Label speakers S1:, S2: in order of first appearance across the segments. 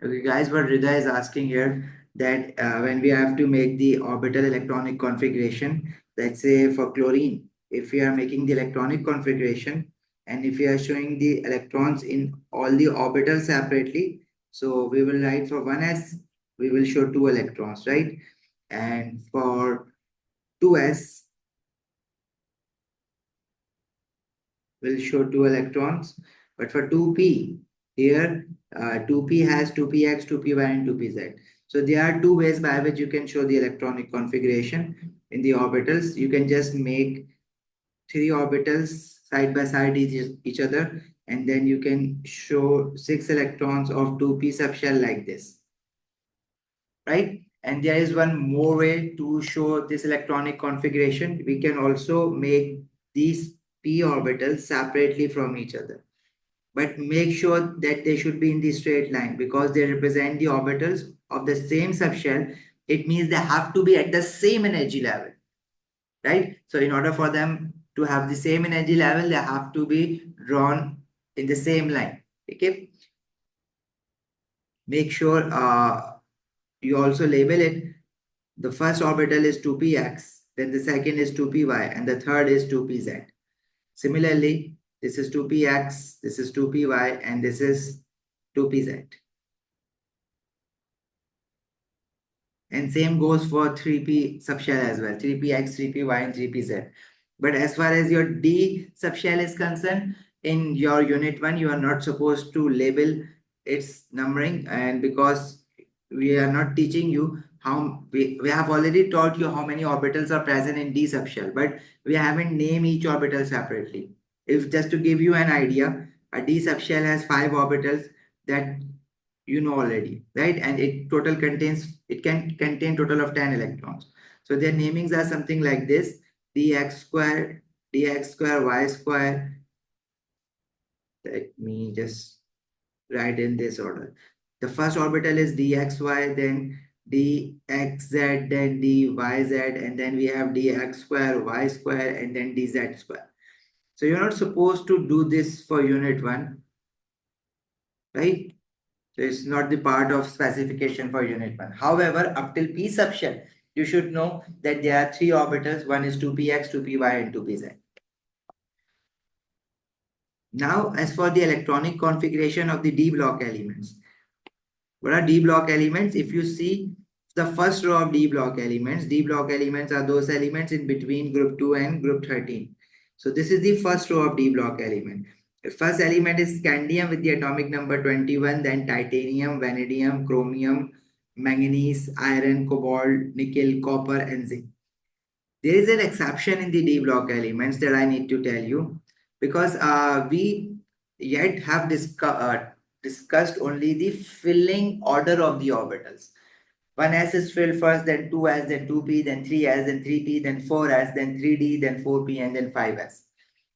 S1: Okay, guys, what Rida is asking here that when we have to make the orbital electronic configuration, let's say for chlorine, if we are making the electronic configuration and if we are showing the electrons in all the orbitals separately, so we will write for 1s, we will show 2 electrons, right? And for 2s, we'll show 2 electrons. But for 2p, here 2p has 2px, 2py, and 2pz. So there are 2 ways by which you can show the electronic configuration in the orbitals. You can just make 3 orbitals side by side each other, and then you can show 6 electrons of 2p subshell like this, right? And there is one more way to show this electronic configuration. We can also make these p orbitals separately from each other, but make sure that they should be in the straight line because they represent the orbitals of the same subshell. It means they have to be at the same energy level, right? So in order for them to have the same energy level, they have to be drawn in the same line. Okay. Make sure you also label it. The first orbital is 2px, then the second is 2py, and the third is 2pz. Similarly, this is 2px, this is 2py, and this is 2pz. And same goes for 3p subshell as well, 3px, 3py, and 3pz. But as far as your D subshell is concerned, in your unit 1, you are not supposed to label its numbering, and because we are not teaching you how we have already taught you how many orbitals are present in D subshell, but we haven't named each orbital separately. If just to give you an idea, a D subshell has 5 orbitals that you know already, right? And it can contain total of 10 electrons. So their namings are something like this: dx square, y square. Let me just write in this order. The first orbital is dxy, then dxz, then dyz, and then we have dx square, y square, and then dz square. So you're not supposed to do this for unit 1, right? So it's not the part of specification for unit 1. However, up till p subshell, you should know that there are 3 orbitals. One is 2px, 2py, and 2pz. Now, as for the electronic configuration of the d block elements. What are d block elements? If you see the first row of d block elements are those elements in between group 2 and group 13. So this is the first row of d block element. The first element is scandium with the atomic number 21, then titanium, vanadium, chromium, manganese, iron, cobalt, nickel, copper, and zinc. There is an exception in the D block elements that I need to tell you, because we yet have discussed only the filling order of the orbitals. 1s is filled first, then 2s, then 2p, then 3s, then 3p, then 4s, then 3d, then 4p, and then 5s.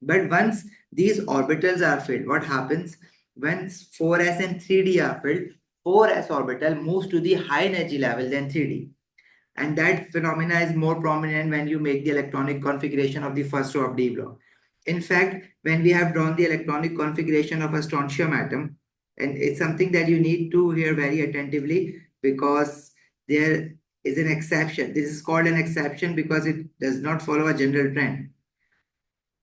S1: But once these orbitals are filled, what happens? Once 4s and 3d are filled, 4s orbital moves to the high energy level than 3d. And that phenomena is more prominent when you make the electronic configuration of the first row of D block. In fact, when we have drawn the electronic configuration of a strontium atom, and it's something that you need to hear very attentively because there is an exception. This is called an exception because it does not follow a general trend.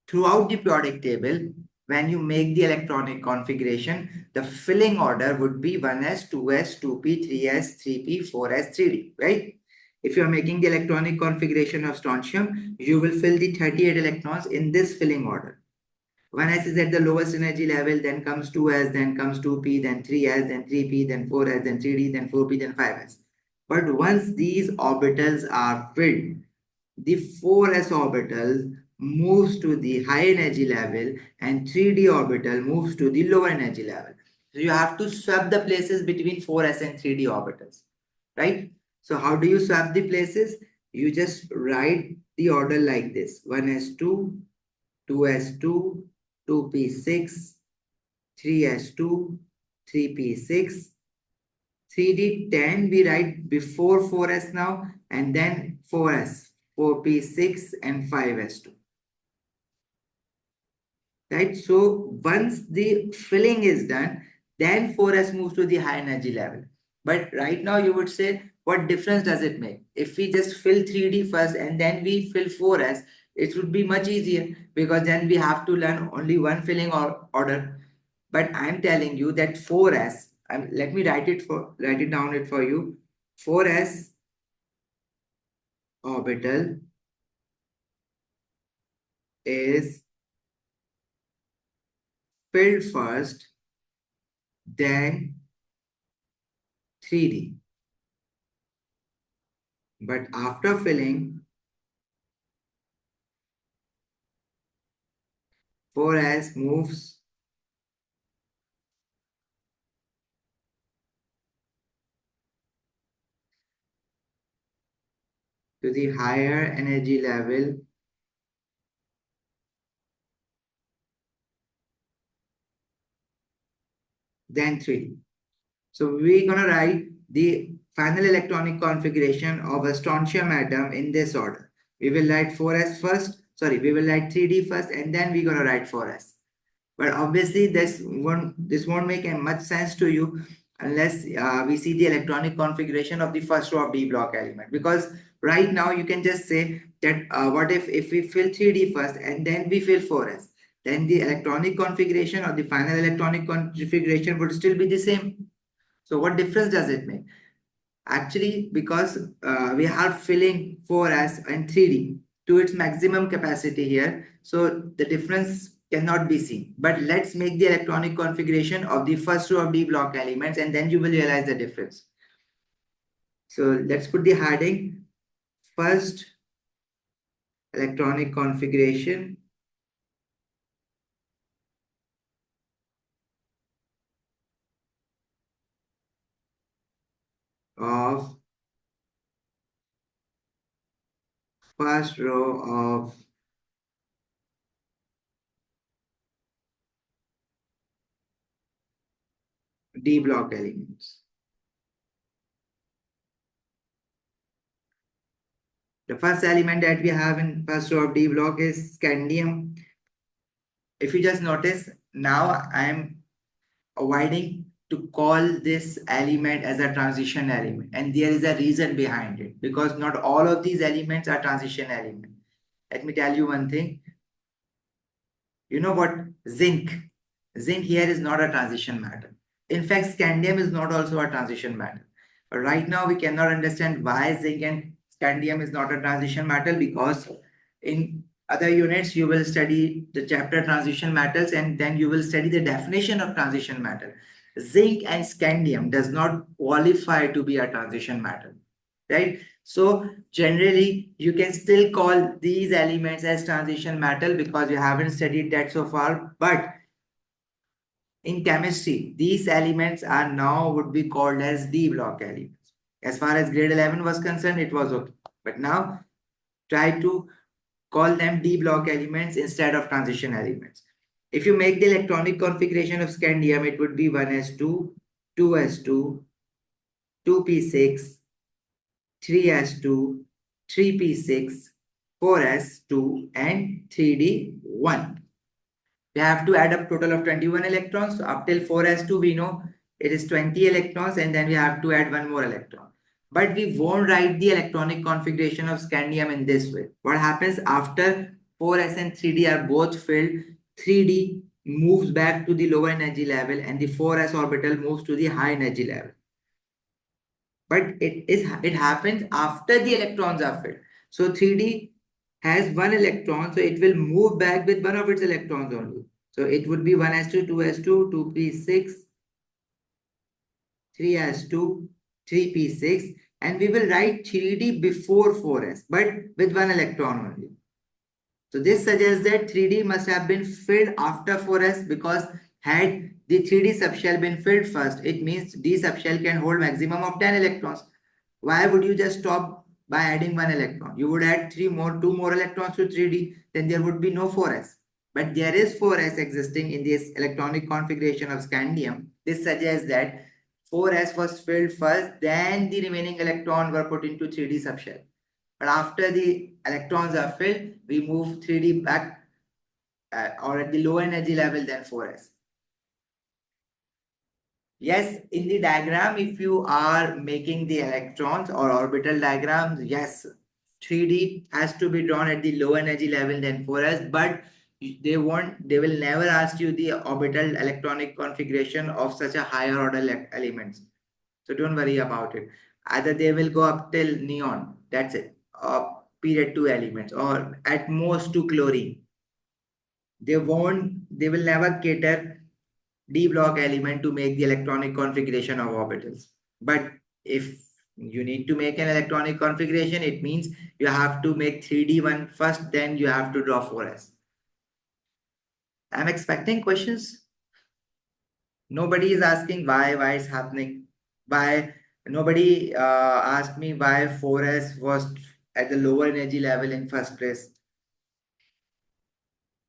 S1: Throughout the periodic table, when you make the electronic configuration, the filling order would be 1s, 2s, 2p, 3s, 3p, 4s, 3d, right? If you are making the electronic configuration of strontium, you will fill the 38 electrons in this filling order. 1s is at the lowest energy level, then comes 2s, then comes 2p, then 3s, then 3p, then 4s, then 3d, then 4p, then 5s. But once these orbitals are filled, the 4s orbital moves to the high energy level and 3d orbital moves to the lower energy level. So you have to swap the places between 4s and 3d orbitals, right? So how do you swap the places? You just write the order like this: 1s2, 2s2, 2p6, 3s2, 3p6, 3d10 we write before 4s now, and then 4s, 4p6, and 5s2. Right? So once the filling is done, then 4s moves to the high energy level. But right now you would say, what difference does it make? If we just fill 3D first and then we fill 4s, it would be much easier, because then we have to learn only one filling order. But I'm telling you that 4s, let me write it down it for you. 4s orbital is filled first, then 3D. But after filling, 4s moves to the higher energy level than 3D. So we're going to write the final electronic configuration of a strontium atom in this order. We will write 4s first, we will write 3D first, and then we're going to write 4s. But obviously this won't make much sense to you unless we see the electronic configuration of the first row of D block element. Because right now you can just say that what if we fill 3D first and then we fill 4s, then the electronic configuration or the final electronic configuration would still be the same. So what difference does it make? Actually, because we are filling 4s and 3D to its maximum capacity here, so the difference cannot be seen. But let's make the electronic configuration of the first row of D block elements, and then you will realize the difference. So let's put the heading first electronic configuration of first row of D block elements. The first element that we have in first row of D block is scandium. If you just notice, now I am avoiding to call this element as a transition element, and there is a reason behind it, because not all of these elements are transition elements. Let me tell you one thing. You know what? Zinc here is not a transition metal. In fact, scandium is not also a transition metal. But right now we cannot understand why zinc and scandium is not a transition metal, because in other units you will study the chapter transition metals, and then you will study the definition of transition metal. Zinc and scandium does not qualify to be a transition metal, right? So generally you can still call these elements as transition metal because you haven't studied that so far. But in chemistry, these elements are now would be called as D block elements. As far as grade 11 was concerned, it was okay. But now try to call them D block elements instead of transition elements. If you make the electronic configuration of scandium, it would be 1s2, 2s2, 2p6, 3s2, 3p6, 4s2, and 3d1. We have to add up total of 21 electrons. So up till 4s2, we know it is 20 electrons, and then we have to add one more electron. But we won't write the electronic configuration of scandium in this way. What happens after 4s and 3d are both filled, 3d moves back to the lower energy level and the 4s orbital moves to the high energy level. But it happens after the electrons are filled. So 3d has one electron, so it will move back with one of its electrons only. So it would be 1s2, 2s2, 2p6, 3s2, 3p6, and we will write 3d before 4s, but with one electron only. So this suggests that 3d must have been filled after 4s, because had the 3d subshell been filled first, it means d subshell can hold maximum of 10 electrons. Why would you just stop by adding one electron? You would add two more electrons to 3d, then there would be no 4s. But there is 4s existing in this electronic configuration of scandium. This suggests that 4s was filled first, then the remaining electrons were put into 3d subshell. But after the electrons are filled, we move 3d back or at the low energy level than 4s. Yes, in the diagram, if you are making the electrons or orbital diagrams, yes, 3D has to be drawn at the low energy level than 4s, but they will never ask you the orbital electronic configuration of such a higher order elements. So don't worry about it. Either they will go up till neon, that's it, or period 2 elements, or at most to chlorine. They will never cater d block element to make the electronic configuration of orbitals. But if you need to make an electronic configuration, it means you have to make 3D one first, then you have to draw 4s. I'm expecting questions. Nobody is asking why it's happening. Why nobody asked me why 4s was at the lower energy level in first place.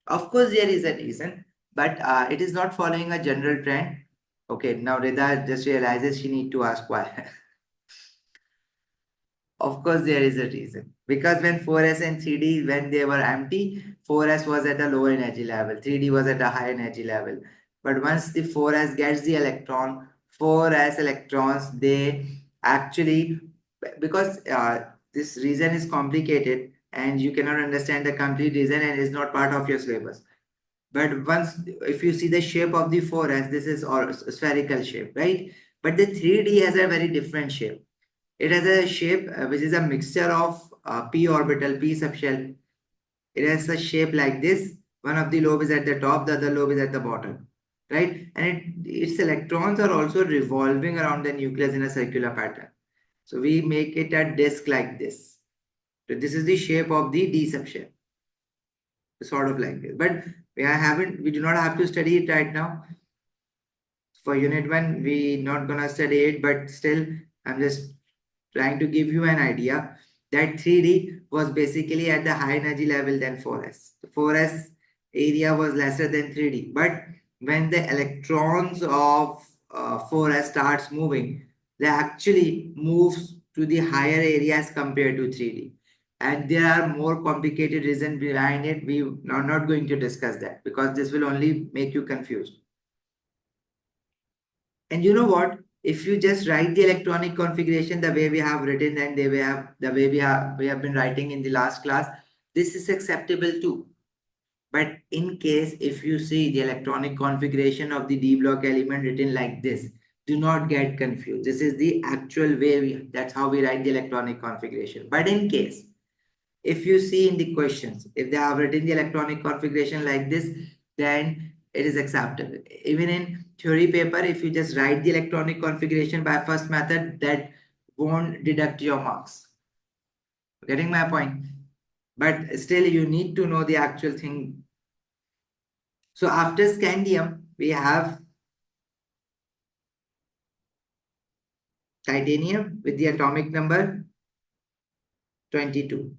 S1: Of course, there is a reason, but it is not following a general trend. Okay, now Rida just realizes she need to ask why. Of course, there is a reason. Because when 4s and 3D, when they were empty, 4s was at a lower energy level, 3D was at a high energy level. But once the 4s gets the electron, 4s electrons, they actually, because this reason is complicated and you cannot understand the complete reason and is not part of your syllabus. But once, if you see the shape of the 4s, this is all spherical shape, right? But the 3D has a very different shape. It has a shape which is a mixture of p orbital, p subshell. It has a shape like this. One of the lobe is at the top, the other lobe is at the bottom, right? And its electrons are also revolving around the nucleus in a circular pattern. So we make it a disk like this. So this is the shape of the d subshell, sort of like this. But we do not have to study it right now. For unit 1, we not gonna study it, but still, I'm just trying to give you an idea that 3D was basically at the high energy level than 4s. The 4s area was lesser than 3D. But when the electrons of 4s starts moving, they actually moves to the higher areas compared to 3D. And there are more complicated reasons behind it. We are not going to discuss that because this will only make you confused. And you know what? If you just write the electronic configuration the way we have written and the way we have been writing in the last class, this is acceptable too. But in case if you see the electronic configuration of the D block element written like this, do not get confused. This is the actual way that's how we write the electronic configuration. But in case if you see in the questions, if they have written the electronic configuration like this, then it is acceptable. Even in theory paper, if you just write the electronic configuration by first method, that won't deduct your marks. Getting my point? But still, you need to know the actual thing. So after scandium, we have titanium with the atomic number 22.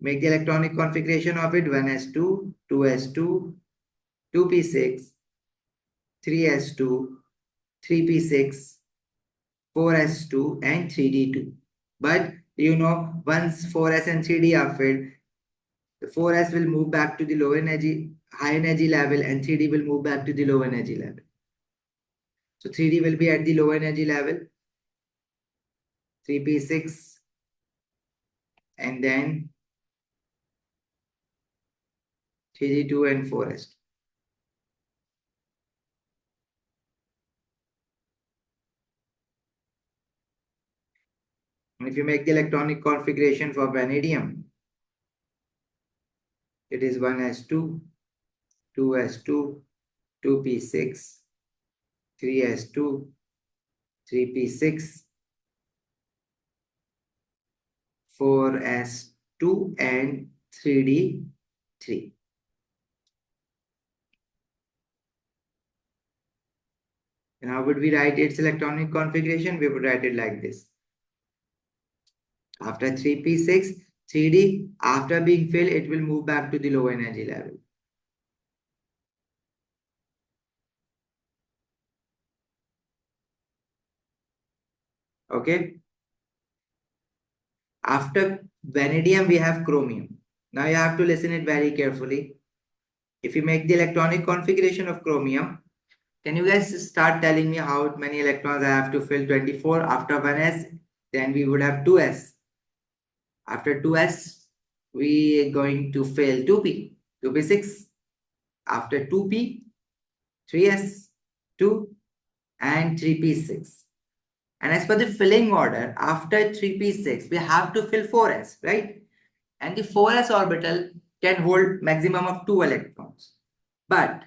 S1: Make the electronic configuration of it 1s2, 2s2, 2p6, 3s2, 3p6, 4s2, and 3d2. But you know, once 4s and 3d are filled, the 4s will move back to the low energy, high energy level, and 3d will move back to the low energy level. So 3d will be at the low energy level, 3p6, and then 3d2 and 4s2. And if you make the electronic configuration for vanadium, it is 1s2, 2s2, 2p6, 3s2, 3p6, 4s2, and 3d3. And how would we write its electronic configuration? We would write it like this. After 3p6, 3d, after being filled, it will move back to the low energy level. Okay. After vanadium, we have chromium. Now you have to listen it very carefully. If you make the electronic configuration of chromium, Can you guys start telling me how many electrons I have to fill? 24 after 1s, then we would have 2s. After 2s, we are going to fill 2p, 2p6. After 2p, 3s, 2, and 3p6. And as per the filling order, after 3p6, we have to fill 4s, right? And the 4s orbital can hold maximum of 2 electrons. But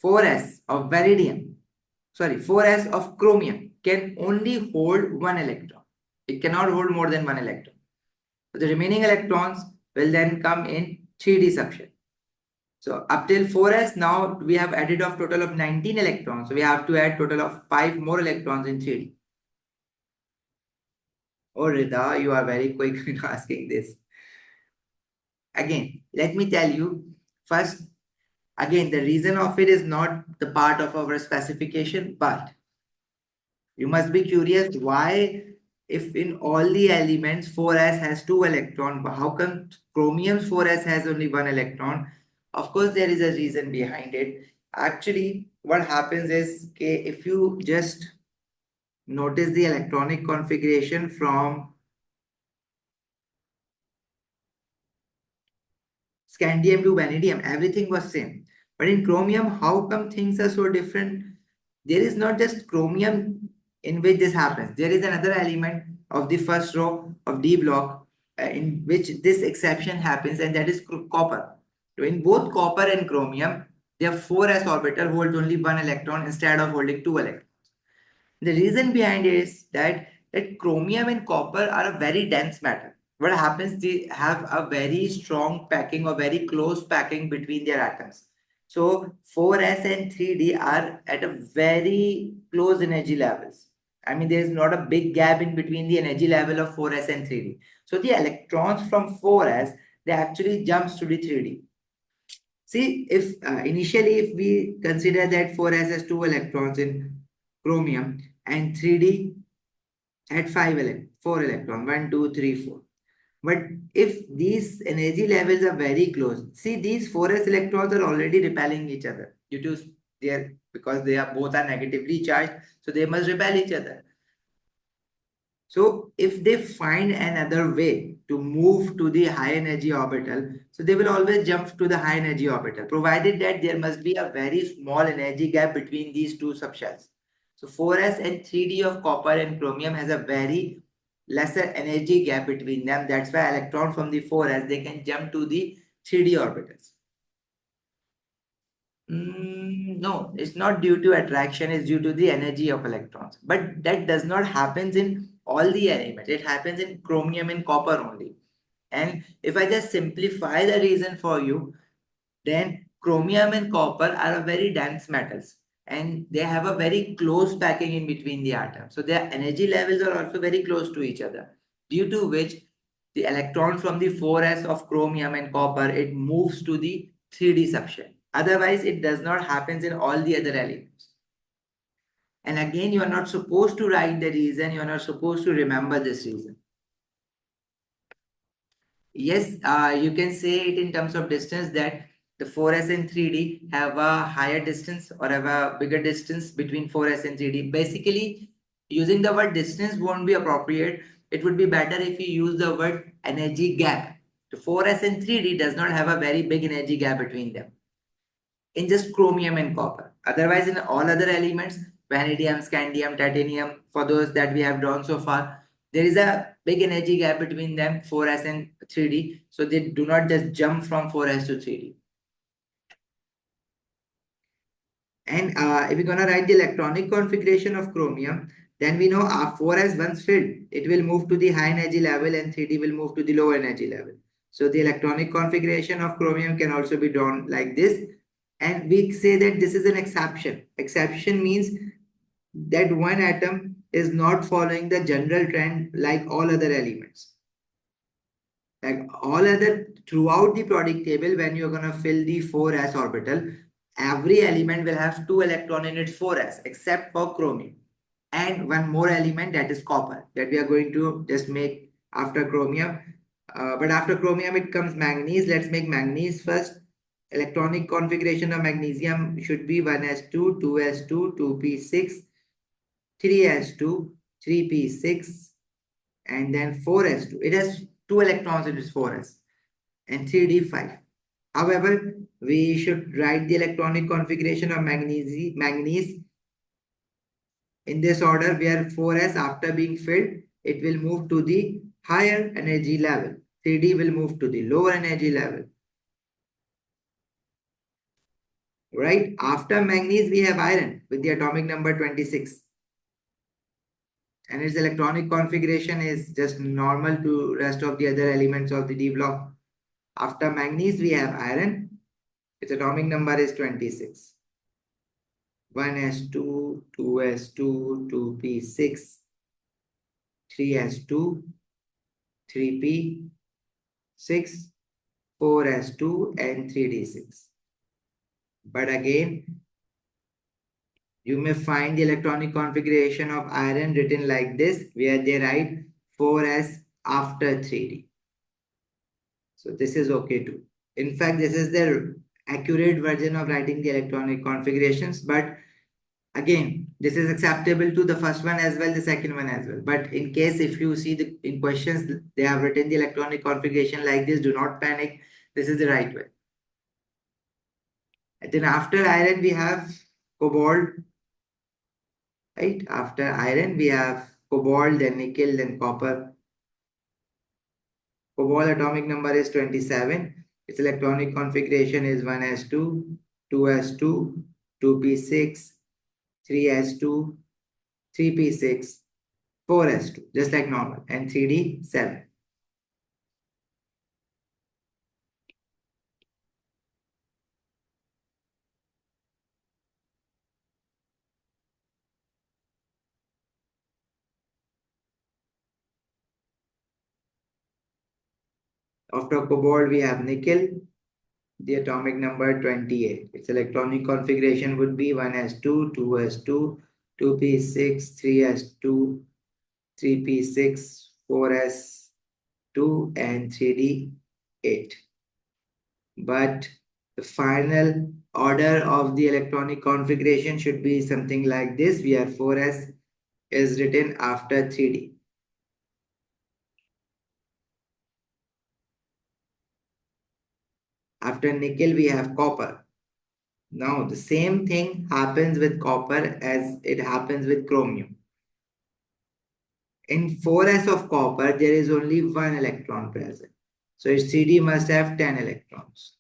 S1: 4s of vanadium, 4s of chromium can only hold 1 electron. It cannot hold more than 1 electron. So the remaining electrons will then come in 3D subshell. So up till 4s, now we have added a total of 19 electrons. So we have to add total of 5 more electrons in 3D. Oh, Rida, you are very quick in asking this. Again, let me tell you first, again, the reason of it is not the part of our specification, but you must be curious why, if in all the elements 4s has 2 electrons, how come chromium's 4s has only 1 electron? Of course, there is a reason behind it. Actually, what happens is, okay, if you just notice the electronic configuration from scandium to vanadium, everything was same. But in chromium, how come things are so different? There is not just chromium in which this happens. There is another element of the first row of D block in which this exception happens, and that is copper. So in both copper and chromium, their 4s orbital holds only 1 electron instead of holding 2 electrons. The reason behind it is that chromium and copper are a very dense matter. What happens, they have a very strong packing or very close packing between their atoms. So 4s and 3d are at a very close energy levels. I mean, there is not a big gap in between the energy level of 4s and 3d. So the electrons from 4s, they actually jumps to the 3d. See, if initially if we consider that 4s has 2 electrons in chromium and 3d had 4 electrons, 1, 2, 3, 4. But if these energy levels are very close, see, these 4s electrons are already repelling each other due to their, because they are both are negatively charged, so they must repel each other. So if they find another way to move to the high energy orbital, so they will always jump to the high energy orbital, provided that there must be a very small energy gap between these two subshells. So 4s and 3d of copper and chromium has a very lesser energy gap between them. That's why electron from the 4s, they can jump to the 3d orbitals. No, it's not due to attraction, it's due to the energy of electrons. But that does not happen in all the elements. It happens in chromium and copper only. And if I just simplify the reason for you, then chromium and copper are a very dense metals and they have a very close packing in between the atoms. So their energy levels are also very close to each other, due to which the electron from the 4s of chromium and copper, it moves to the 3d subshell. Otherwise, it does not happen in all the other elements. And again, you are not supposed to write the reason, you are not supposed to remember this reason. Yes, you can say it in terms of distance, that the 4s and 3d have a higher distance or have a bigger distance between 4s and 3d. Basically, using the word distance won't be appropriate. It would be better if you use the word energy gap. The 4s and 3d does not have a very big energy gap between them in just chromium and copper. Otherwise, in all other elements, vanadium, scandium, titanium, for those that we have drawn so far, there is a big energy gap between them, 4s and 3d. So they do not just jump from 4s to 3d. And if we're going to write the electronic configuration of chromium, then we know our 4s once filled, it will move to the high energy level and 3d will move to the low energy level. So the electronic configuration of chromium can also be drawn like this. And we say that this is an exception. Exception means that one atom is not following the general trend like all other elements. Like all other, throughout the periodic table, when you're going to fill the 4s orbital, every element will have 2 electrons in its 4s except for chromium. And one more element, that is copper, that we are going to just make after chromium. But after chromium, it comes manganese. Let's make manganese first. electronic configuration of magnesium should be 1s2, 2s2, 2p6, 3s2, 3p6, and then 4s2. It has 2 electrons, it is 4s, and 3d5. However, we should write the electronic configuration of manganese in this order, where 4s, after being filled, it will move to the higher energy level. 3d will move to the lower energy level. Right? After manganese, we have iron with the atomic number 26. And its electronic configuration is just normal to rest of the other elements of the D block. After manganese, we have iron. Its atomic number is 26. 1s2, 2s2, 2p6, 3s2, 3p6, 4s2, and 3d6. But again, you may find the electronic configuration of iron written like this, where they write 4s after 3d. So this is okay too. In fact, this is the accurate version of writing the electronic configurations. But again, this is acceptable to the first one as well, the second one as well. But in case if you see in questions, they have written the electronic configuration like this, do not panic. This is the right way. And then after iron, we have cobalt. Right? After iron, we have cobalt, then nickel, then copper. Cobalt atomic number is 27. Its electronic configuration is 1s2, 2s2, 2p6, 3s2, 3p6, 4s2, just like normal, and 3d7. After cobalt, we have nickel, the atomic number 28. Its electronic configuration would be 1s2, 2s2, 2p6, 3s2, 3p6, 4s2, and 3d8. But the final order of the electronic configuration should be something like this, where 4s is written after 3d. After nickel, we have copper. Now, the same thing happens with copper as it happens with chromium. In 4s of copper, there is only 1 electron present. So its 3d must have 10 electrons,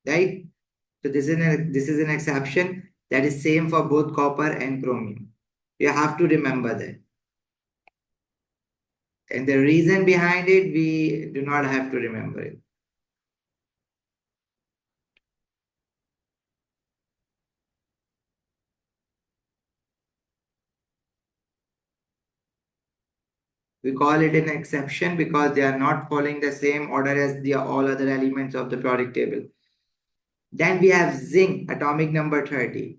S1: right? So this is an exception that is same for both copper and chromium. You have to remember that. And the reason behind it, we do not have to remember it. We call it an exception because they are not following the same order as the all other elements of the periodic table. Then we have zinc, atomic number 30.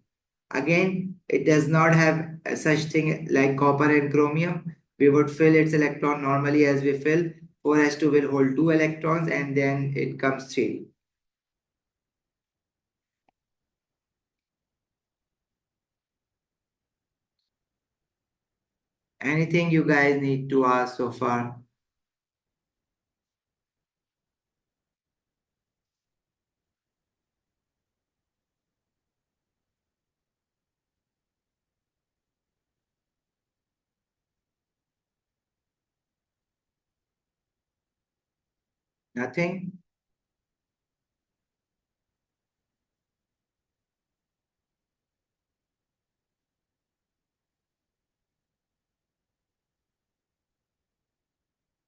S1: Again, it does not have such thing like copper and chromium. We would fill its electron normally as we fill. 4s2 will hold 2 electrons and then it comes 3. Anything you guys need to ask so far? Nothing?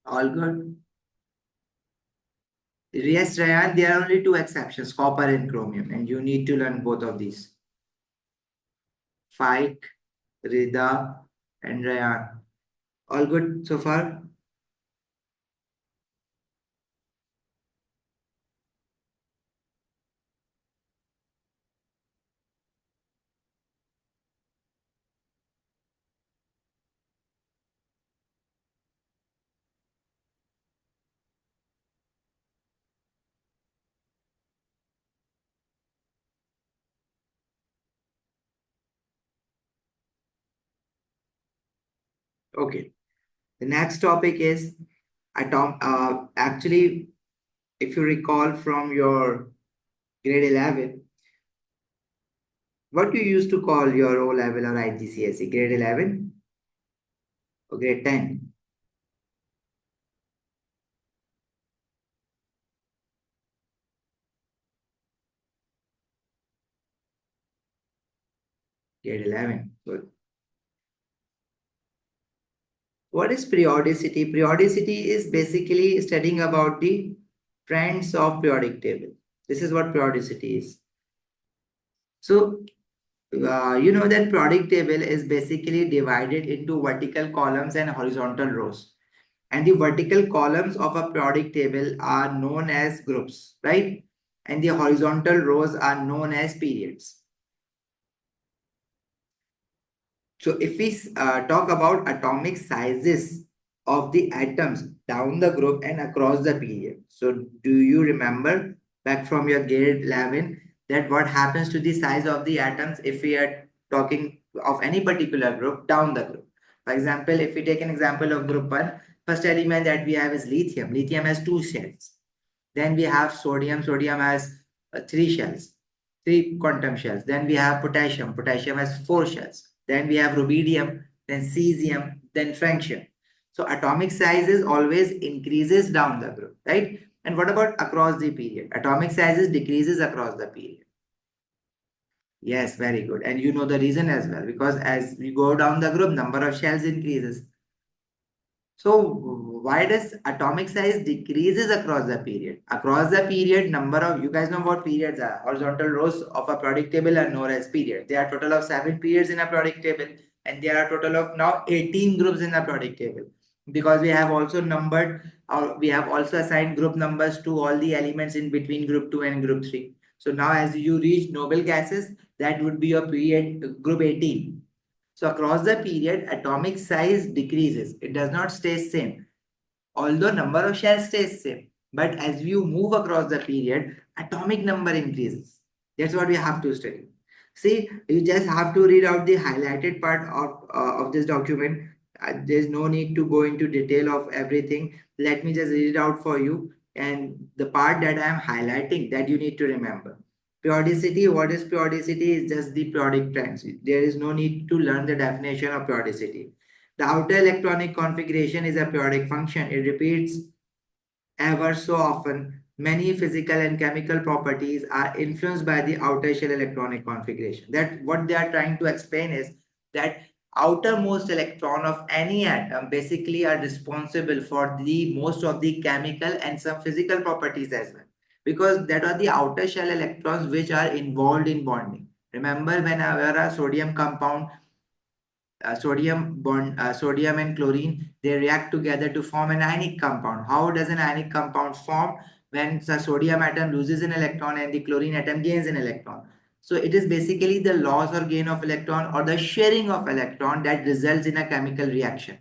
S1: All good? Yes, Ryan, there are only 2 exceptions, copper and chromium, and you need to learn both of these. Faik, Rida, and Ryan. All good so far? Okay. The next topic is actually, if you recall from your grade 11, what you used to call your O level or IGCSE, grade 11 or grade 10? Grade 11. Good. What is periodicity? Periodicity is basically studying about the trends of periodic table. This is what periodicity is. So, you know that periodic table is basically divided into vertical columns and horizontal rows. And the vertical columns of a periodic table are known as groups, right? And the horizontal rows are known as periods. So if we talk about atomic sizes of the atoms down the group and across the period. So do you remember back from your grade 11 that what happens to the size of the atoms if we are talking of any particular group down the group? For example, if we take an example of group 1, first element that we have is lithium. Lithium has 2 shells. Then we have sodium. Sodium has 3 shells, 3 quantum shells. Then we have potassium. Potassium has 4 shells. Then we have rubidium, then cesium, then francium. So atomic sizes always increases down the group, right? And what about across the period? Atomic sizes decreases across the period. Yes, very good. And you know the reason as well, because as we go down the group, number of shells increases. So why does atomic size decreases across the period? Across the period, number of, you guys know what periods are. Horizontal rows of a periodic table are known as periods. There are total of 7 periods in a periodic table, and there are total of now 18 groups in a periodic table. Because we have also numbered, or we have also assigned group numbers to all the elements in between group 2 and group 3. So now as you reach noble gases, that would be your period group 18. So across the period, atomic size decreases. It does not stay same. Although number of shells stays same. But as you move across the period, atomic number increases. That's what we have to study. See, you just have to read out the highlighted part of this document. There's no need to go into detail of everything. Let me just read it out for you. And the part that I am highlighting that you need to remember. Periodicity, what is periodicity? Is just the periodic trends. There is no need to learn the definition of periodicity. The outer electronic configuration is a periodic function. It repeats ever so often. Many physical and chemical properties are influenced by the outer shell electronic configuration. That what they are trying to explain is that outermost electron of any atom basically are responsible for the most of the chemical and some physical properties as well, because that are the outer shell electrons which are involved in bonding. Remember, whenever a sodium compound, sodium and chlorine, they react together to form an ionic compound. How does an ionic compound form? When the sodium atom loses an electron and the chlorine atom gains an electron. So it is basically the loss or gain of electron or the sharing of electron that results in a chemical reaction.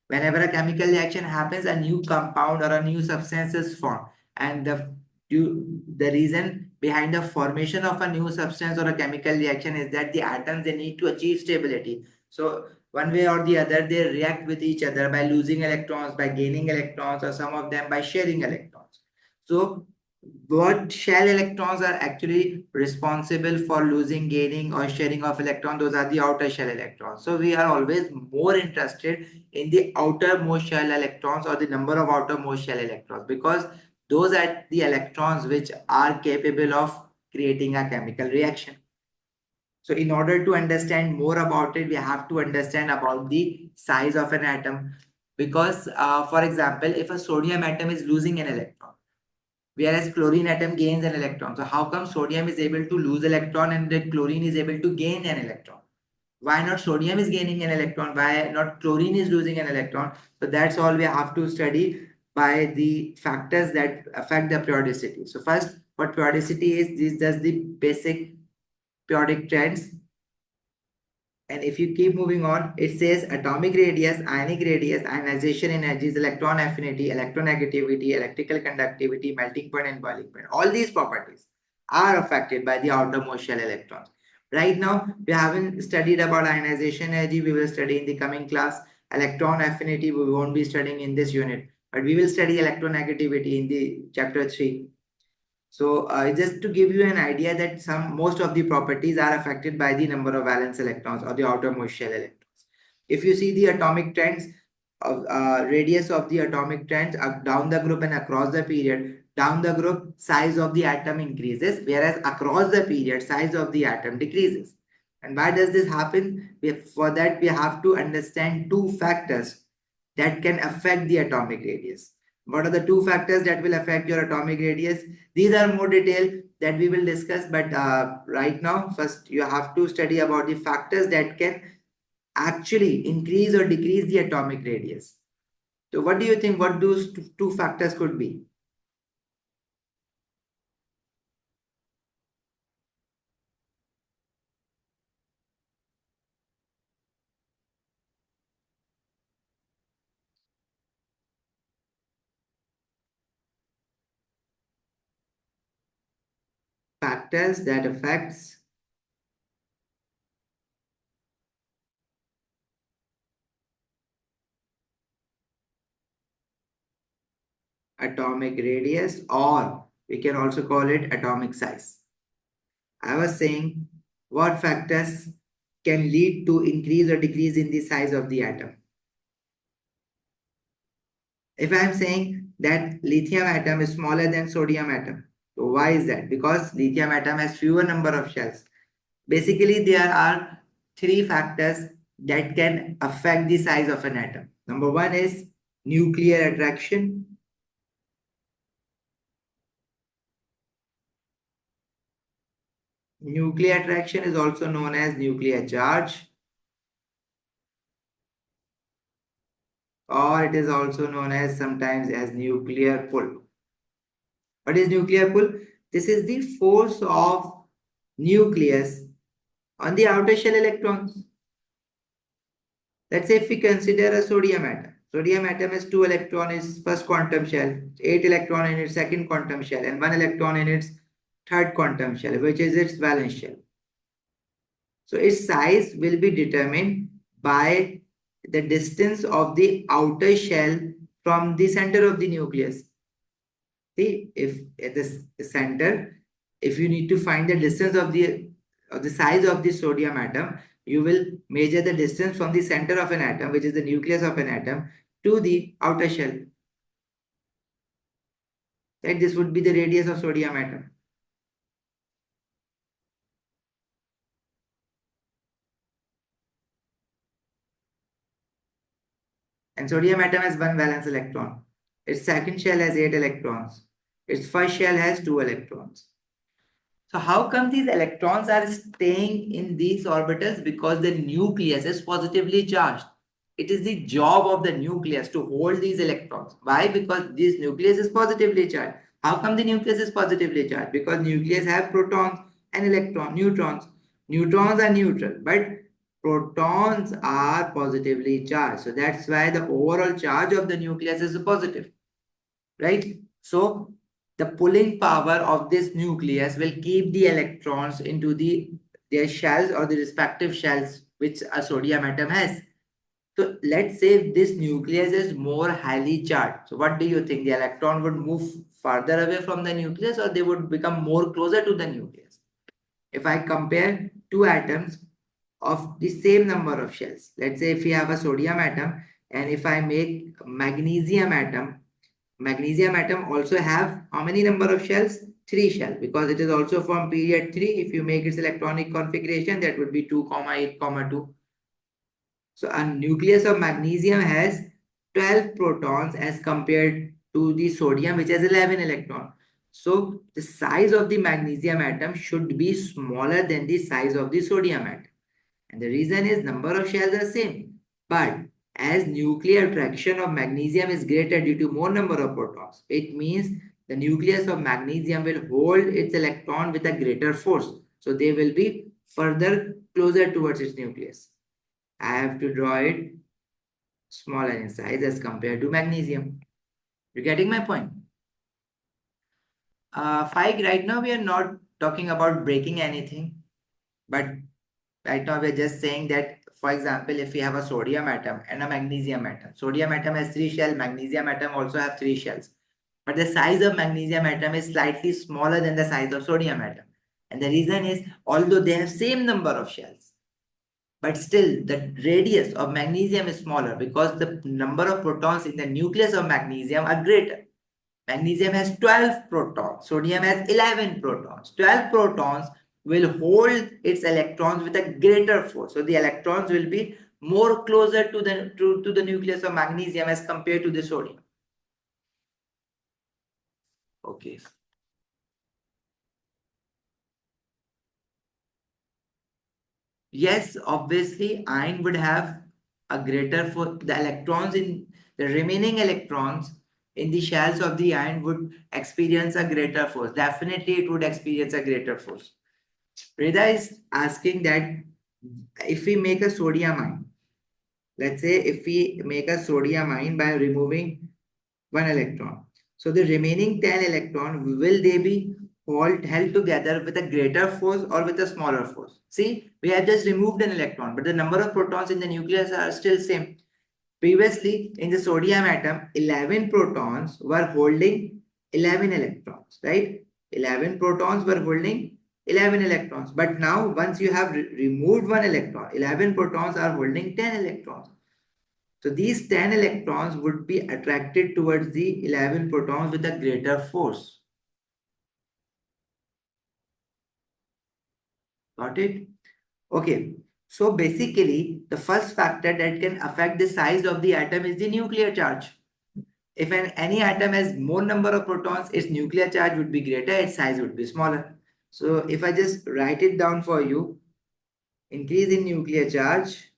S1: Whenever a chemical reaction happens, a new compound or a new substance is formed. And the reason behind the formation of a new substance or a chemical reaction is that the atoms, they need to achieve stability. So one way or the other, they react with each other by losing electrons, by gaining electrons, or some of them by sharing electrons. So what shell electrons are actually responsible for losing, gaining, or sharing of electron? Those are the outer shell electrons. So we are always more interested in the outermost shell electrons or the number of outermost shell electrons, because those are the electrons which are capable of creating a chemical reaction. So in order to understand more about it, we have to understand about the size of an atom. Because for example, if a sodium atom is losing an electron, whereas chlorine atom gains an electron. So how come sodium is able to lose electron and the chlorine is able to gain an electron? Why not sodium is gaining an electron? Why not chlorine is losing an electron? So that's all we have to study by the factors that affect the periodicity. So first, what periodicity is, this does the basic periodic trends. And if you keep moving on, it says atomic radius, ionic radius, ionization energies, electron affinity, electronegativity, electrical conductivity, melting point, and boiling point. All these properties are affected by the outermost shell electrons. Right now, we haven't studied about ionization energy. We will study in the coming class. Electron affinity we won't be studying in this unit, but we will study electronegativity in the chapter 3. So just to give you an idea that most of the properties are affected by the number of valence electrons or the outermost shell electrons. If you see the atomic trends of radius of the atomic trends down the group and across the period, down the group size of the atom increases, whereas across the period size of the atom decreases. And why does this happen? For that we have to understand two factors that can affect the atomic radius. What are the two factors that will affect your atomic radius? These are more detailed that we will discuss, but right now, first you have to study about the factors that can actually increase or decrease the atomic radius. So what do you think what those two factors could be? Factors that affects atomic radius, or we can also call it atomic size. I was saying what factors can lead to increase or decrease in the size of the atom. If I am saying that lithium atom is smaller than sodium atom, so why is that? Because lithium atom has fewer number of shells. Basically, there are three factors that can affect the size of an atom. Number one is nuclear attraction. Nuclear attraction is also known as nuclear charge, or it is also known as sometimes as nuclear pull. What is nuclear pull? This is the force of nucleus on the outer shell electrons. Let's say if we consider a sodium atom. Sodium atom has 2 electrons in its first quantum shell, 8 electrons in its second quantum shell, and 1 electron in its third quantum shell, which is its valence shell. So its size will be determined by the distance of the outer shell from the center of the nucleus. See, if at the center, if you need to find the distance of the size of the sodium atom, you will measure the distance from the center of an atom, which is the nucleus of an atom, to the outer shell. Right? This would be the radius of sodium atom. And sodium atom has 1 valence electron. Its second shell has 8 electrons. Its first shell has 2 electrons. So how come these electrons are staying in these orbitals? Because the nucleus is positively charged. It is the job of the nucleus to hold these electrons. Why? Because this nucleus is positively charged. How come the nucleus is positively charged? Because nucleus have protons and neutrons. Neutrons are neutral, but protons are positively charged. So that's why the overall charge of the nucleus is positive, right? So the pulling power of this nucleus will keep the electrons into their shells or the respective shells which a sodium atom has. So let's say this nucleus is more highly charged. So what do you think? The electron would move farther away from the nucleus, or they would become more closer to the nucleus? If I compare two atoms of the same number of shells, let's say if we have a sodium atom and if I make magnesium atom also have how many number of shells? 3 shell, because it is also from period 3. If you make its electronic configuration, that would be 2, 8, 2. So a nucleus of magnesium has 12 protons as compared to the sodium, which has 11 electrons. So the size of the magnesium atom should be smaller than the size of the sodium atom. And the reason is number of shells are same. But as nuclear attraction of magnesium is greater due to more number of protons, it means the nucleus of magnesium will hold its electron with a greater force. So they will be further closer towards its nucleus. I have to draw it smaller in size as compared to magnesium. You're getting my point? Right now we are not talking about breaking anything, but right now we're just saying that for example, if we have a sodium atom and a magnesium atom, sodium atom has 3 shells, magnesium atom also have 3 shells. But the size of magnesium atom is slightly smaller than the size of sodium atom. And the reason is, although they have same number of shells, but still the radius of magnesium is smaller because the number of protons in the nucleus of magnesium are greater. Magnesium has 12 protons, sodium has 11 protons. 12 protons will hold its electrons with a greater force. So the electrons will be more closer to the nucleus of magnesium as compared to the sodium. Okay. Yes, obviously, iron would have a greater force. The electrons in the remaining electrons in the shells of the iron would experience a greater force. Definitely, it would experience a greater force. Rida is asking that if we make a sodium ion, let's say if we make a sodium ion by removing one electron, so the remaining 10 electron, will they be held together with a greater force or with a smaller force? See, we have just removed an electron, but the number of protons in the nucleus are still same. Previously, in the sodium atom, 11 protons were holding 11 electrons, right? 11 protons were holding 11 electrons. But now, once you have removed one electron, 11 protons are holding 10 electrons. So these 10 electrons would be attracted towards the 11 protons with a greater force. Got it? Okay. So basically, the first factor that can affect the size of the atom is the nuclear charge. If any atom has more number of protons, its nuclear charge would be greater, its size would be smaller. So if I just write it down for you, increase in nuclear charge,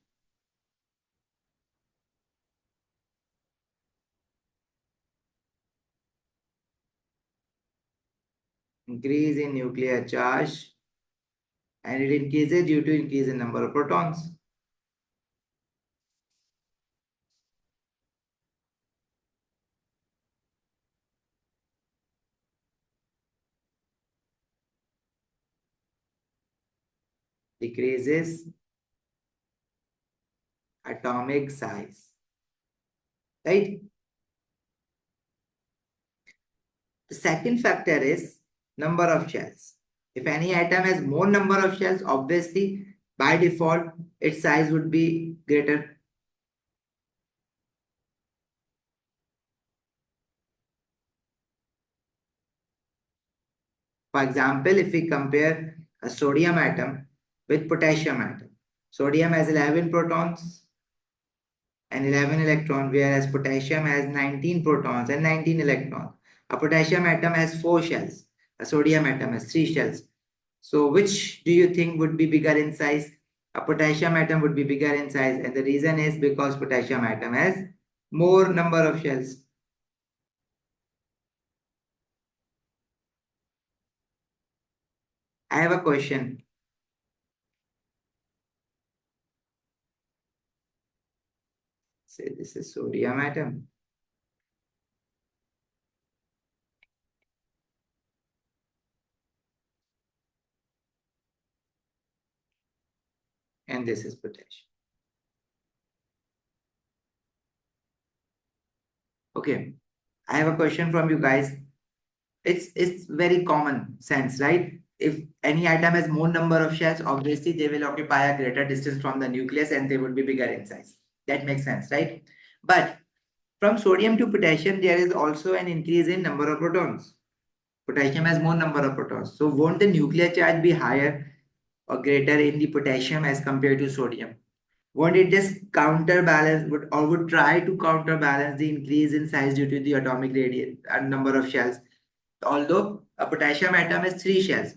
S1: increase in nuclear charge, and it increases due to increase in number of protons. Decreases atomic size, right? The second factor is number of shells. If any atom has more number of shells, obviously by default its size would be greater. For example, if we compare a sodium atom with potassium atom, sodium has 11 protons and 11 electrons, whereas potassium has 19 protons and 19 electrons. A potassium atom has 4 shells, a sodium atom has 3 shells. So which do you think would be bigger in size? A potassium atom would be bigger in size, and the reason is because potassium atom has more number of shells. I have a question. Say this is sodium atom. And this is potassium. Okay, I have a question from you guys. It's very common sense, right? If any atom has more number of shells, obviously they will occupy a greater distance from the nucleus and they would be bigger in size. That makes sense, right? But from sodium to potassium, there is also an increase in number of protons. Potassium has more number of protons. So won't the nuclear charge be higher or greater in the potassium as compared to sodium? Won't it just counterbalance would try to counterbalance the increase in size due to the atomic radius and number of shells? Although a potassium atom has 3 shells.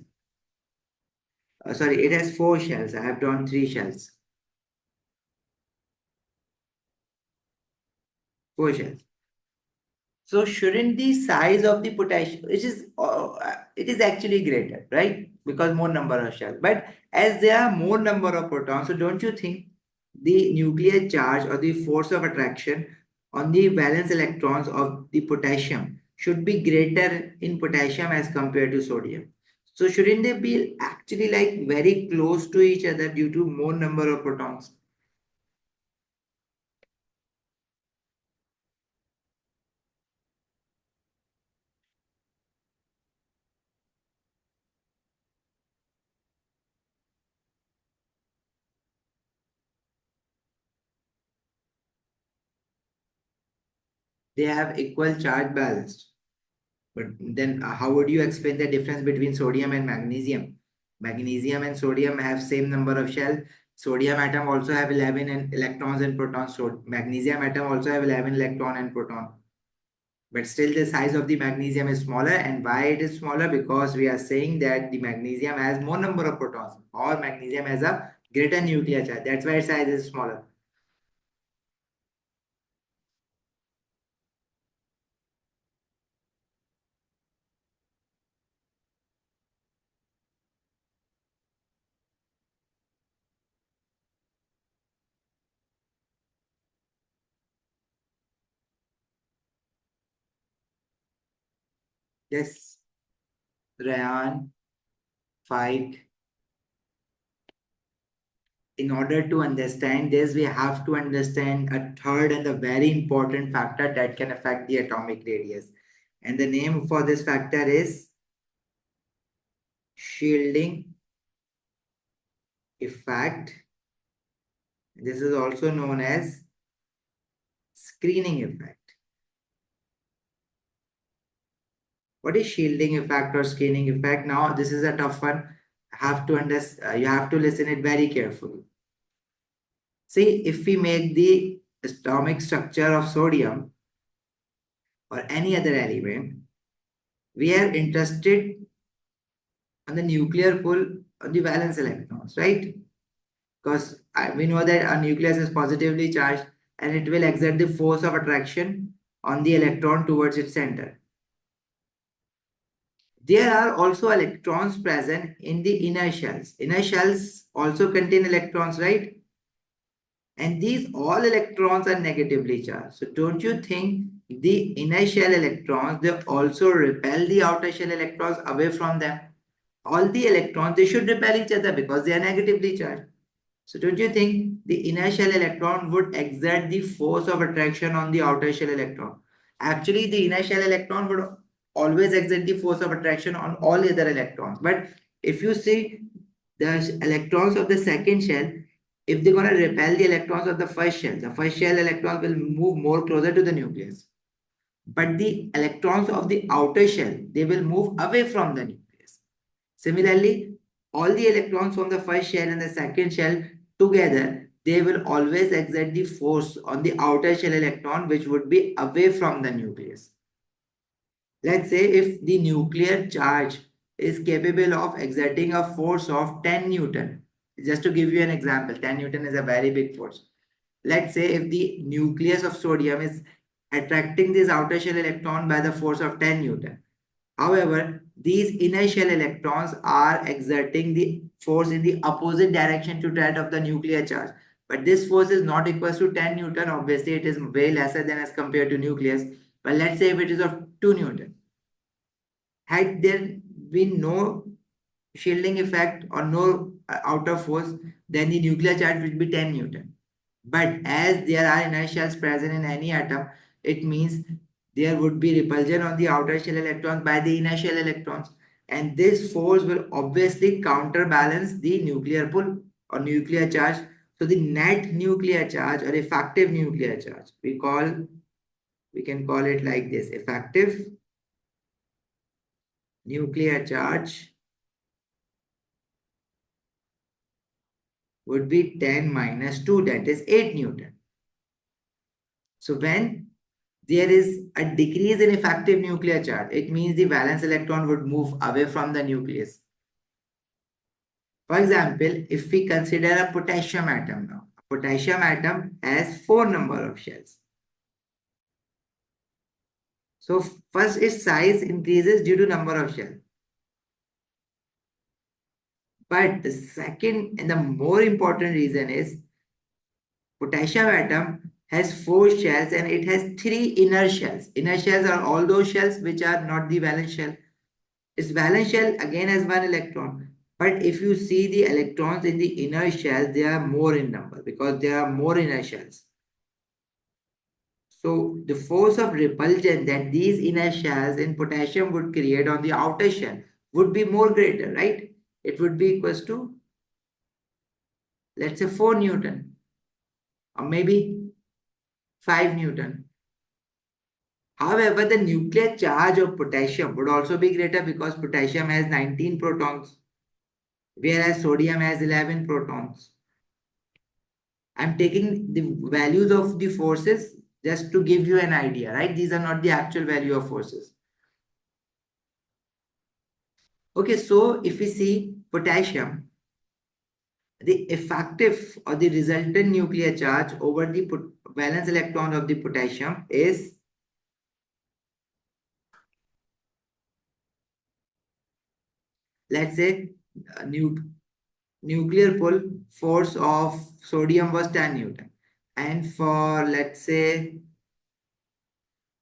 S1: Sorry, it has 4 shells. I have drawn 3 shells. 4 shells. So shouldn't the size of the potassium, it is actually greater, right? Because more number of shells. But as there are more number of protons, so don't you think the nuclear charge or the force of attraction on the valence electrons of the potassium should be greater in potassium as compared to sodium? So shouldn't they be actually like very close to each other due to more number of protons? they have equal charge balanced. But then how would you explain the difference between sodium and magnesium? Magnesium and sodium have same number of shell. Sodium atom also have 11 and electrons and protons. So magnesium atom also have 11 electron and proton. But still the size of the magnesium is smaller. And why it is smaller? Because we are saying that the magnesium has more number of protons, or magnesium has a greater nuclear charge. That's why its size is smaller. Yes, Rayan, fight. In order to understand this, we have to understand a third and a very important factor that can affect the atomic radius. And the name for this factor is shielding effect. This is also known as screening effect. What is shielding effect or screening effect? Now, this is a tough one. You have to listen it very carefully. See, if we make the atomic structure of sodium or any other element, we are interested on the nuclear pull on the valence electrons, right? Because we know that a nucleus is positively charged and it will exert the force of attraction on the electron towards its center. There are also electrons present in the inner shells. Inner shells also contain electrons, right? And these all electrons are negatively charged. So don't you think the inner shell electrons, they also repel the outer shell electrons away from them? All the electrons, they should repel each other because they are negatively charged. So don't you think the inner shell electron would exert the force of attraction on the outer shell electron? Actually, the inner shell electron would always exert the force of attraction on all other electrons. But if you see the electrons of the second shell, if they're going to repel the electrons of the first shell electrons will move more closer to the nucleus. But the electrons of the outer shell, they will move away from the nucleus. Similarly, all the electrons from the first shell and the second shell together, they will always exert the force on the outer shell electron, which would be away from the nucleus. Let's say if the nuclear charge is capable of exerting a force of 10 Newton. Just to give you an example, 10 Newton is a very big force. Let's say if the nucleus of sodium is attracting this outer shell electron by the force of 10 Newton. However, these inner shell electrons are exerting the force in the opposite direction to that of the nuclear charge. But this force is not equal to 10 Newton. Obviously, it is way lesser than as compared to nucleus. But let's say if it is of 2 Newton. Had there been no shielding effect or no outer force, then the nuclear charge would be 10 Newton. But as there are inner shells present in any atom, it means there would be repulsion on the outer shell electrons by the inner shell electrons. And this force will obviously counterbalance the nuclear pull or nuclear charge. So the net nuclear charge or effective nuclear charge, we can call it like this: effective nuclear charge would be 10 minus 2, that is 8 Newton. So when there is a decrease in effective nuclear charge, it means the valence electron would move away from the nucleus. For example, if we consider a potassium atom now, a potassium atom has 4 number of shells. So first, its size increases due to number of shells. But the second and the more important reason is potassium atom has 4 shells and it has 3 inner shells. Inner shells are all those shells which are not the valence shell. Its valence shell again has 1 electron. But if you see the electrons in the inner shell, they are more in number because there are more inner shells. So the force of repulsion that these inner shells in potassium would create on the outer shell would be more greater, right? It would be equals to, let's say, 4 Newton or maybe 5 Newton. However, the nuclear charge of potassium would also be greater because potassium has 19 protons, whereas sodium has 11 protons. I'm taking the values of the forces just to give you an idea, right? These are not the actual value of forces. Okay, so if we see potassium, the effective or the resultant nuclear charge over the valence electron of the potassium is, let's say, nuclear pull force of sodium was 10 Newton. And for, let's say,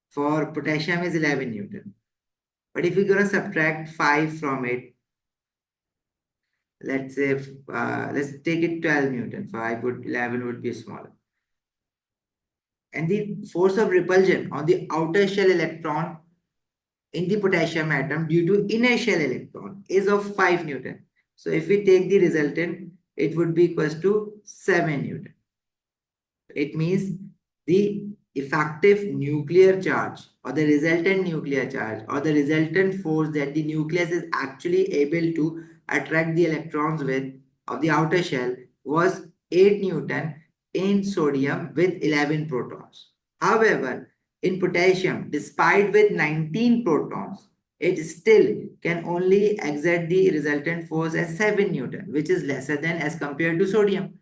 S1: for potassium is 11 Newton. But if we're going to subtract 5 from it, let's say, let's take it 12 Newton. 5 would, 11 would be smaller. And the force of repulsion on the outer shell electron in the potassium atom due to inner shell electron is of 5 Newton. So if we take the resultant, it would be equals to 7 Newton. It means the effective nuclear charge or the resultant nuclear charge or the resultant force that the nucleus is actually able to attract the electrons with of the outer shell was 8 Newton in sodium with 11 protons. However, in potassium, despite with 19 protons, it still can only exert the resultant force as 7 Newton, which is lesser than as compared to sodium.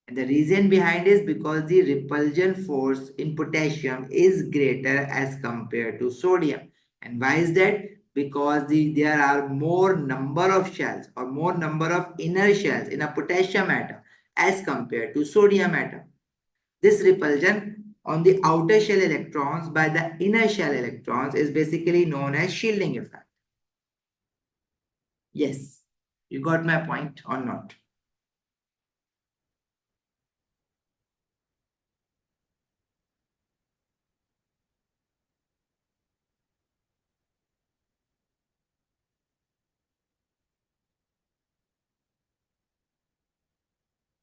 S1: And the reason behind is because the repulsion force in potassium is greater as compared to sodium. And why is that? Because there are more number of shells or more number of inner shells in a potassium atom as compared to sodium atom. This repulsion on the outer shell electrons by the inner shell electrons is basically known as shielding effect. Yes, you got my point or not?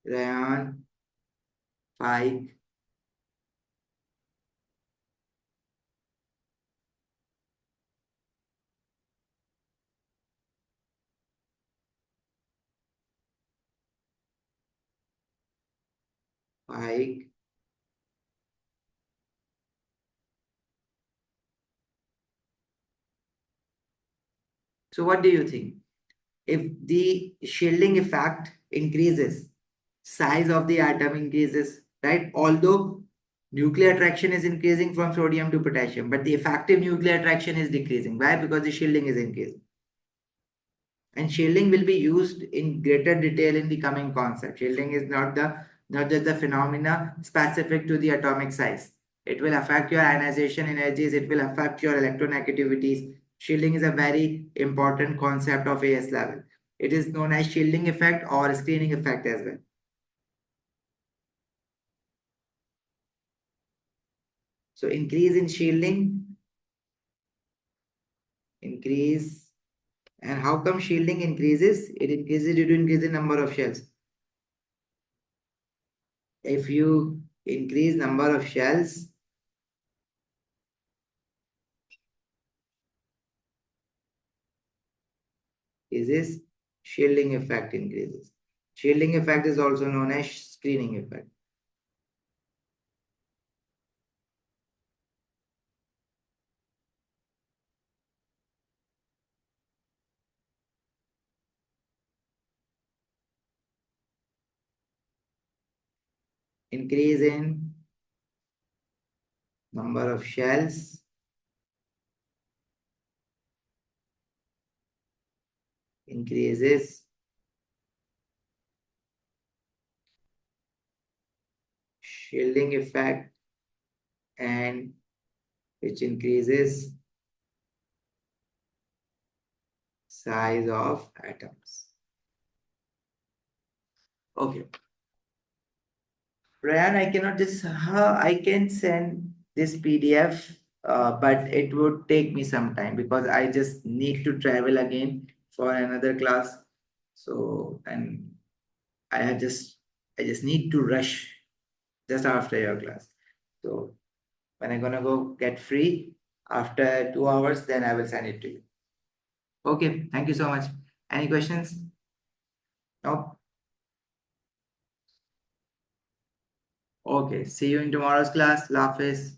S1: Rayon, 5, 5. So what do you think? If the shielding effect increases, size of the atom increases, right? Although nuclear attraction is increasing from sodium to potassium, but the effective nuclear attraction is decreasing. Why? Because the shielding is increasing. And shielding will be used in greater detail in the coming concept. Shielding is not just the phenomena specific to the atomic size. It will affect your ionization energies. It will affect your electronegativities. Shielding is a very important concept of AS level. It is known as shielding effect or screening effect as well. So increase in shielding, increase. And how come shielding increases? It increases due to increase in number of shells. If you increase number of shells, is shielding effect increases. Shielding effect is also known as screening effect. Increase in number of shells increases shielding effect, and which increases size of atoms. Okay. Ryan, I cannot just, I can send this PDF, but it would take me some time because I just need to travel again for another class. So, and I just need to rush just after your class. So when I'm gonna go get free, After 2 hours, then I will send it to you. Okay, thank you so much. Any questions? No? Okay, see you in tomorrow's class. Allah Hafiz.